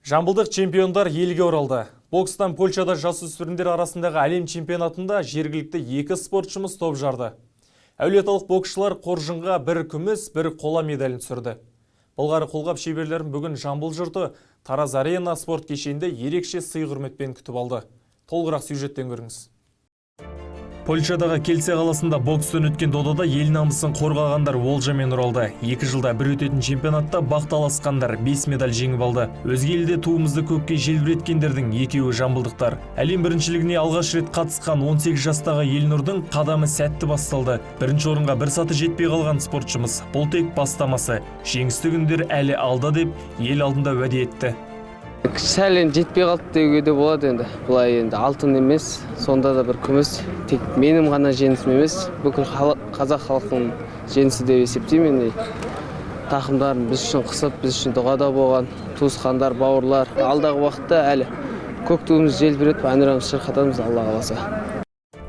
Жамбылдық чемпиондар елге оралды. Бокстан Польшада жасөспірімдер арасындағы әлем чемпионатында жергілікті екі спортшымыз топ жарды. Әулиеталық боксшылар қоржынға бір күміс, бір қола медалін түсірді. Былғары қолғап шеберлерін бүгін Жамбыл жұрты Тараз Арена спорт кешенінде ерекше сый құрметпен күтіп алды. Толығырақ сюжеттен көріңіз. Польшадағы Келсе қаласында бокстан өткен додада ел намысын қорғағандар олжамен оралды. 2 жылда бір өтетін чемпионатта бақ таласқандар 5 медаль жеңіп алды. Өзге елде туымызды көкке желбіреткендердің екеуі жамбылдықтар. Әлем біріншілігіне алғаш рет қатысқан 18 жастағы Елнұрдың қадамы сәтті басталды. Бірінші орынға бір саты жетпей қалған спортшымыз бұл тек бастамасы. Жеңісті күндер әлі алда деп ел алдында уәде етті. Сәлен жетпей қалды деуге де болады енді. Бұлай енді алтын емес, сонда да бір күміс. Тек менің ғана жеңісім емес, бүкіл қазақ халқының жеңісі деп есептеймін. Тақымдарын біз үшін қысып, біз үшін дұғада болған туысқандар, бауырлар. Алдағы уақытта әлі көк туымыз желбіретіп, әнұранымыз шырқатамыз, Алла қаласа.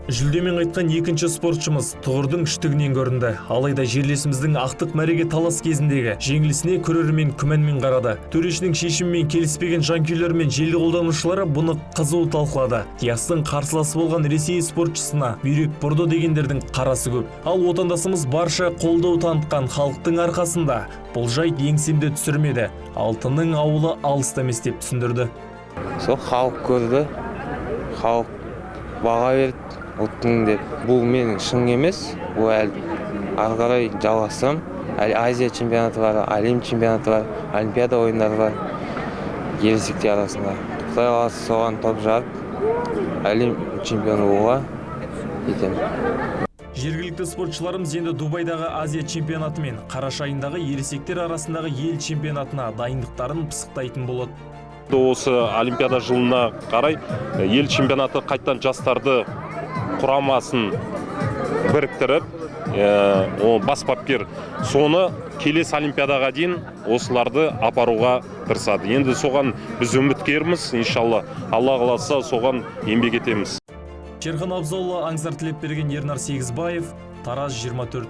Жүлдемен қайтқан екінші спортшымыз тұғырдың үштігінен көрінді. Алайда жерлесіміздің ақтық мәреге талас кезіндегі жеңілісіне көрермен күмәнмен қарады. Төрешінің шешімімен келіспеген жанкүйерлер мен желі қолданушылары бұны қызу талқылады. Диастың қарсыласы болған Ресей спортшысына бүйрек бұрды дегендердің қарасы көп. Ал отандасымыз барша қолдау танытқан халықтың арқасында бұл жайт еңсемді түсірмеді. Алтынның ауылы алыста емес деп түсіндірді. Сол халық көрді, халық баға берді. Ұлттың деп, бұл менің шың емес, бұл әлі арғарай жалғастым. Әлі Азия чемпионаты бар, әлем чемпионаты бар, олимпиада ойындары бар, ересектер арасында. Құдай қаласа соған топ жарып, әлем чемпионы болуға етемін. Жергілікті спортшыларымыз енді Дубайдағы Азия чемпионаты мен қараша айындағы ересектер арасындағы ел чемпионатына дайындықтарын пысықтайтын болады. Осы олимпиада жылына қарай ел чемпионаты қайттан жастарды құрамасын біріктіріп, бас бапкер соны келесі олимпиадаға дейін осыларды апаруға тырысады. Енді соған біз үміткерміз, иншалла. Алла қаласа соған еңбек етеміз. Шерхан Абзолла, Аңсар Тілепберген, Ернар Сегізбаев, Тараз 24.